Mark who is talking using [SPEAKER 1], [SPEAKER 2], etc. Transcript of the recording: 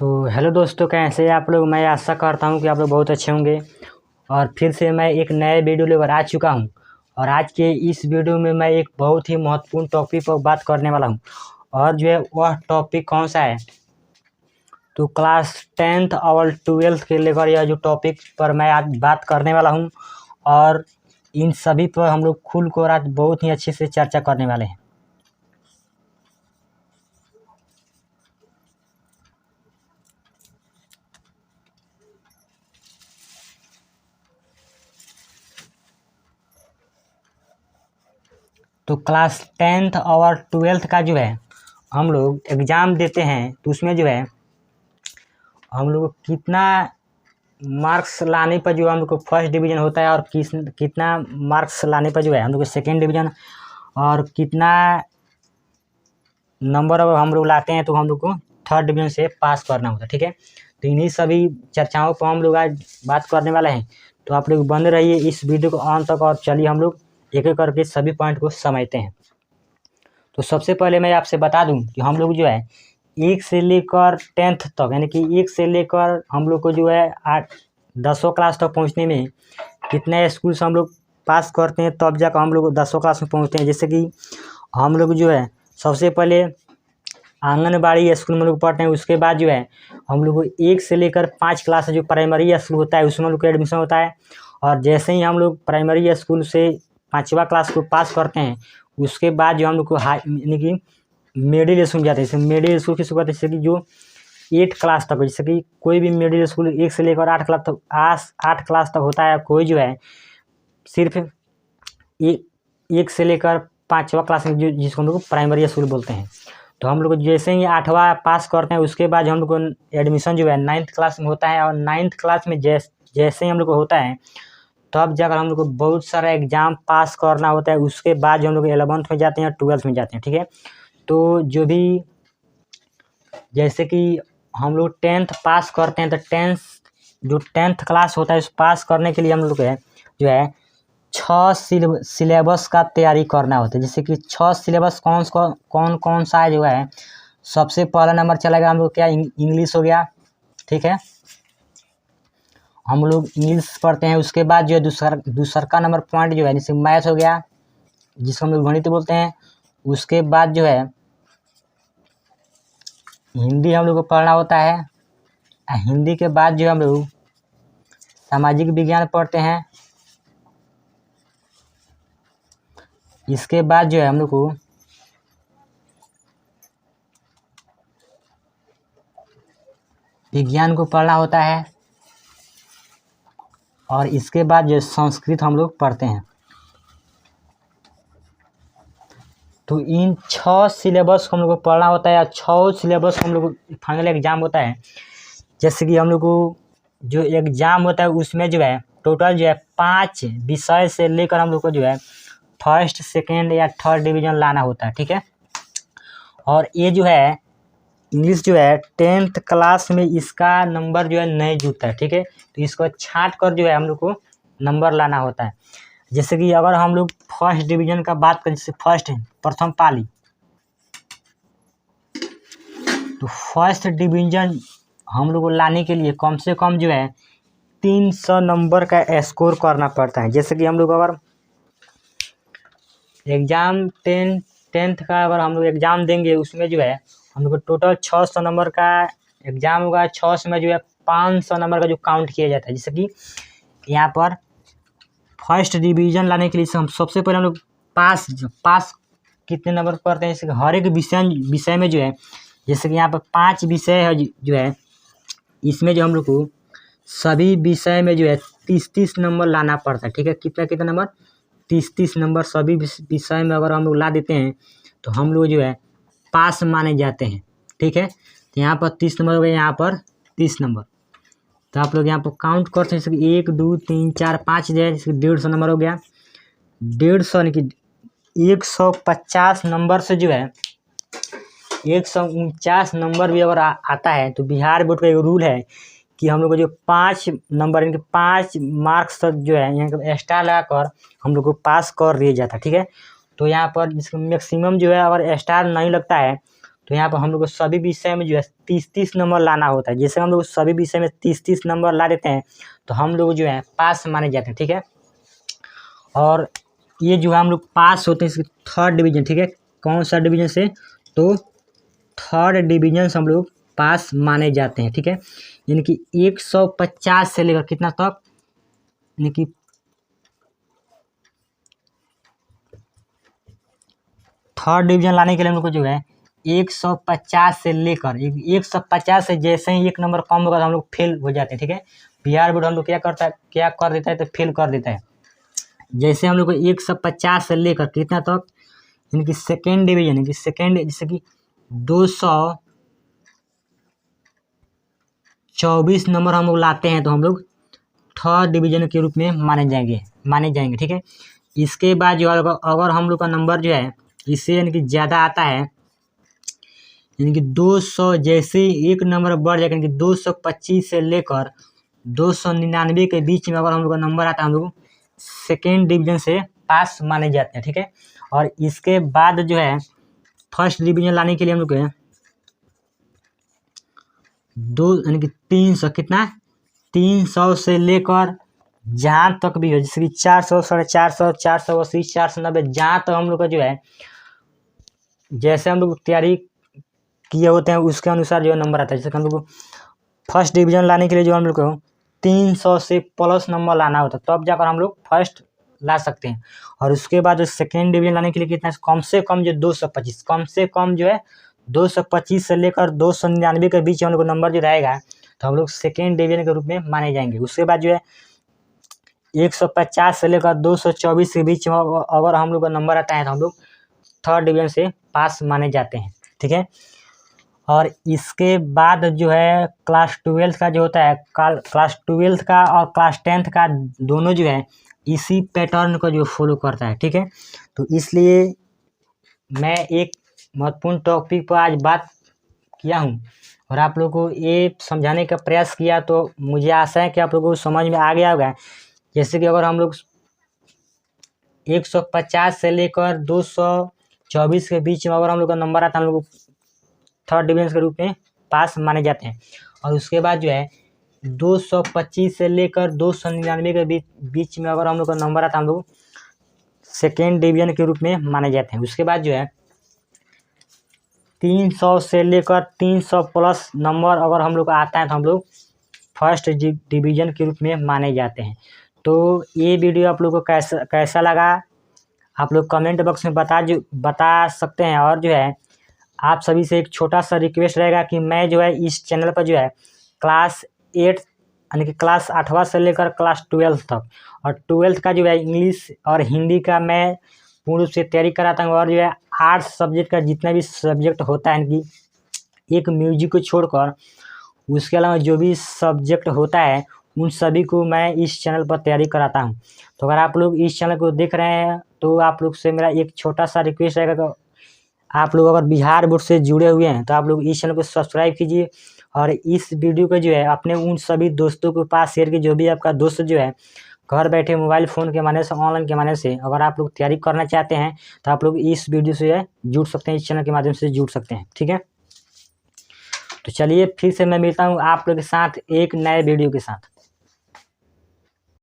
[SPEAKER 1] तो हेलो दोस्तों, कैसे हैं आप लोग। मैं आशा करता हूं कि आप लोग बहुत अच्छे होंगे। और फिर से मैं एक नए वीडियो लेकर आ चुका हूं। और आज के इस वीडियो में मैं एक बहुत ही महत्वपूर्ण टॉपिक पर बात करने वाला हूं। और जो है वह टॉपिक कौन सा है, तो क्लास 10th और 12th के लेकर यह जो टॉपिक पर मैं आज बात करने वाला हूँ। और इन सभी पर हम लोग खुल कर आज बहुत ही अच्छे से चर्चा करने वाले हैं। तो क्लास 10th और 12th का जो है हम लोग एग्ज़ाम देते हैं, तो उसमें जो है हम लोग को कितना मार्क्स लाने पर जो हम लोग को फर्स्ट डिवीज़न होता है, और कितना मार्क्स लाने पर जो है हम लोग को सेकेंड डिवीज़न, और कितना नंबर अगर हम लोग लाते हैं तो हम लोग को थर्ड डिवीज़न से पास करना होता है। ठीक है, तो इन्हीं सभी चर्चाओं पर हम लोग आज बात करने वाले हैं। तो आप लोग बने रहिए इस वीडियो को अंत तक, और चलिए हम लोग एक एक करके सभी पॉइंट को समझते हैं। तो सबसे पहले मैं आपसे बता दूं कि हम लोग जो है 1 से लेकर 10th तक, यानी कि 1 से लेकर हम लोग को जो है 10वीं क्लास तक पहुंचने में कितने स्कूल से हम लोग पास करते हैं, तब जाकर हम लोग 10वीं क्लास में पहुंचते हैं। जैसे कि हम लोग जो है सबसे पहले आंगनबाड़ी स्कूल में लोग पढ़ते हैं। उसके बाद जो है हम लोग को 1 से लेकर 5 क्लास जो प्राइमरी स्कूल होता है उसमें हम लोग को एडमिशन होता है। और जैसे ही हम लोग प्राइमरी स्कूल से 5वीं क्लास को पास करते हैं, उसके बाद जो हम लोग को यानी कि मिडिल स्कूल जाते हैं। जैसे मिडिल स्कूल किसको कहते हैं, जैसे कि जो 8 क्लास तक, जैसे कि कोई भी मिडिल स्कूल 1 से लेकर 8 क्लास तक होता है। कोई जो है सिर्फ 1 से लेकर 5वीं क्लास में जिसको हम लोग प्राइमरी स्कूल बोलते हैं। तो हम लोग जैसे ही 8वां पास करते हैं, उसके बाद हम लोग को एडमिशन जो है 9th क्लास में होता है। और 9th क्लास में जैसे ही हम लोग को होता है, तब जाकर हम लोग को बहुत सारा एग्ज़ाम पास करना होता है। उसके बाद जो हम लोग 11th में जाते हैं, 12th में जाते हैं। ठीक है, तो जो भी जैसे कि हम लोग 10th पास करते हैं, तो 10th क्लास होता है, उस पास करने के लिए हम लोग को जो है 6 सिलेबस का तैयारी करना होता है। जैसे कि 6 सिलेबस कौन सा है जो है, सबसे पहला नंबर चलेगा हम लोग क्या, इंग्लिश हो गया। ठीक है, हम लोग इंग्लिश पढ़ते हैं। उसके बाद जो है दूसरा का नंबर पॉइंट जो है, जैसे मैथ हो गया, जिसको हम लोग गणित बोलते हैं। उसके बाद जो है हिंदी हम लोग को पढ़ना होता है। हिंदी के बाद जो हम लोग सामाजिक विज्ञान पढ़ते हैं। इसके बाद जो है हम लोग को विज्ञान को पढ़ना होता है। और इसके बाद जो संस्कृत हम लोग पढ़ते हैं। तो इन 6 सिलेबस को हम लोग को पढ़ना होता है। 6 सिलेबस हम लोग को फाइनल एग्ज़ाम होता है। जैसे कि हम लोग को जो एग्ज़ाम होता है उसमें जो है टोटल जो है 5 विषय से लेकर हम लोग को जो है फर्स्ट, सेकेंड या थर्ड डिवीज़न लाना होता है। ठीक है, और ये जो है इंग्लिश जो है 10th क्लास में इसका नंबर जो है नहीं जुटता है। ठीक है, तो इसको छांट कर जो है हम लोग को नंबर लाना होता है। जैसे कि अगर हम लोग फर्स्ट डिवीज़न का बात करें, जैसे प्रथम पाली, तो फर्स्ट डिवीज़न हम लोग को लाने के लिए कम से कम जो है 300 नंबर का स्कोर करना पड़ता है। जैसे कि हम लोग अगर एग्ज़ाम 10th का अगर हम लोग एग्ज़ाम देंगे, उसमें जो है हम लोग को टोटल 600 नंबर का एग्ज़ाम होगा। 600 में जो है 500 नंबर का जो काउंट किया जाता है। जैसे कि यहाँ पर फर्स्ट डिवीज़न लाने के लिए हम सबसे पहले हम लोग पास कितने नंबर पढ़ते हैं, जैसे कि हर एक विषय में जो है, जैसे कि यहाँ पर 5 विषय है जो है, इसमें जो हम लोग को सभी विषय में जो है 30 नंबर लाना पड़ता है। ठीक है, कितना नंबर, 30 नंबर सभी विषय में अगर हम लोग ला देते हैं तो हम लोग जो है पास माने जाते हैं। ठीक है, तो यहाँ पर 30 नंबर हो गए, यहाँ पर 30 नंबर। तो आप लोग यहाँ पर काउंट करते हैं, जैसे कि 1 2 3 4 5 जो है, जैसे 150 नंबर हो गया। 150 यानी कि 150 नंबर से जो है 149 नंबर भी अगर आता है, तो बिहार बोर्ड का एक रूल है कि हम लोग को जो 5 नंबर यानी कि 5 मार्क्स तक जो है यहाँ पर एक्स्ट्रा लगाकर हम लोग को पास कर दिया जाता है। ठीक है, तो यहाँ पर जिसको मैक्सिमम जो है अगर स्टार नहीं लगता है, तो यहाँ पर हम लोग को सभी विषय में जो है 30-30 नंबर लाना होता है। जैसे हम लोग सभी विषय में 30-30 नंबर ला देते हैं तो हम लोग जो है पास माने जाते हैं, ठीक है। और ये जो है हम लोग पास होते हैं इसके 3rd डिवीजन, ठीक है। कौन सा डिवीजन से? तो 3rd डिवीजन से हम लोग पास माने जाते हैं, ठीक है। यानी कि 150 से लेकर कितना तक, यानी कि 3rd डिवीजन लाने के लिए हम लोग को जो है 150 से लेकर 150 से जैसे ही 1 नंबर कम होगा तो हम लोग फेल हो जाते हैं, ठीक है। बिहार बोर्ड हम लोग क्या कर देता है तो फेल कर देता है। जैसे हम लोग को 150 से लेकर कितना तक, यानी कि 2nd डिवीजन, यानी कि सेकेंड जैसे कि 224 नंबर हम लोग लाते हैं तो हम लोग 3rd डिवीजन के रूप में माने जाएंगे, ठीक है। इसके बाद जो अगर हम लोग का नंबर जो है इससे यानी कि ज़्यादा आता है, यानी कि 200 जैसे ही 1 नंबर बढ़ जाएगा, यानी कि 225 से लेकर 299 के बीच में अगर हम लोग का नंबर आता है हम लोग 2nd डिवीजन से पास माने जाते हैं, ठीक है। और इसके बाद जो है 1st डिवीजन लाने के लिए हम लोग यानी कि 300 कितना, 300 से लेकर जहाँ तक भी हो, जैसे कि 400, 450, 480, 490, जहाँ तक हम लोग का जो है जैसे हम लोग तैयारी किए होते हैं उसके अनुसार जो नंबर आता है। जैसे हम लोग को 1st डिवीजन लाने के लिए जो हम लोग को 300 से प्लस नंबर लाना होता है तब जाकर हम लोग 1st ला सकते हैं। और उसके बाद जो 2nd डिवीजन लाने के लिए कितना, कम से कम जो 225, कम से कम जो है 225 से लेकर 299 के बीच हम लोग का नंबर जो रहेगा तो हम लोग 2nd डिवीजन के रूप में माने जाएंगे। उसके बाद जो है 150 से लेकर 224 के बीच में अगर हम लोग का नंबर आता है तो हम लोग 3rd डिवीजन से पास माने जाते हैं, ठीक है। और इसके बाद जो है क्लास 12th का जो होता है, क्लास 12th का और क्लास 10th का दोनों जो है इसी पैटर्न को जो फॉलो करता है, ठीक है। तो इसलिए मैं एक महत्वपूर्ण टॉपिक पर आज बात किया हूँ और आप लोगों को ये समझाने का प्रयास किया, तो मुझे आशा है कि आप लोगों को समझ में आ गया होगा। जैसे कि अगर हम लोग 150 से लेकर 224 के बीच में अगर हम लोग का नंबर आता है हम लोग 3rd डिवीजन के रूप में पास माने जाते हैं। और उसके बाद जो है 225 से लेकर 299 के बीच में अगर हम लोग का नंबर आता है हम लोग 2nd डिवीजन के रूप में माने जाते हैं। उसके बाद जो है 300 से लेकर 300 प्लस नंबर अगर हम लोग का आता है तो हम लोग 1st डिवीजन के रूप में माने जाते हैं। तो ये वीडियो आप लोग को कैसा लगा आप लोग कमेंट बॉक्स में बता सकते हैं। और जो है आप सभी से एक छोटा सा रिक्वेस्ट रहेगा कि मैं जो है इस चैनल पर जो है क्लास 8 यानी कि क्लास 8वां से लेकर क्लास 12th तक और 12th का जो है इंग्लिश और हिंदी का मैं पूर्ण रूप से तैयारी कराता हूँ। और जो है आर्ट्स सब्जेक्ट का जितना भी सब्जेक्ट होता है कि एक म्यूजिक को छोड़कर उसके अलावा जो भी सब्जेक्ट होता है उन सभी को मैं इस चैनल पर तैयारी कराता हूं। तो अगर आप लोग इस चैनल को देख रहे हैं तो आप लोग से मेरा एक छोटा सा रिक्वेस्ट रहेगा कि आप लोग अगर बिहार बोर्ड से जुड़े हुए हैं तो आप लोग इस चैनल को सब्सक्राइब कीजिए और इस वीडियो को जो है अपने उन सभी दोस्तों के पास शेयर कीजिए। जो भी आपका दोस्त जो है घर बैठे मोबाइल फ़ोन के माध्यम से ऑनलाइन के माध्यम से अगर आप लोग तैयारी करना चाहते हैं तो आप लोग इस वीडियो से जुड़ सकते हैं, इस चैनल के माध्यम से जुड़ सकते हैं, ठीक है। तो चलिए फिर से मैं मिलता हूँ आप लोग के साथ एक नए वीडियो के साथ।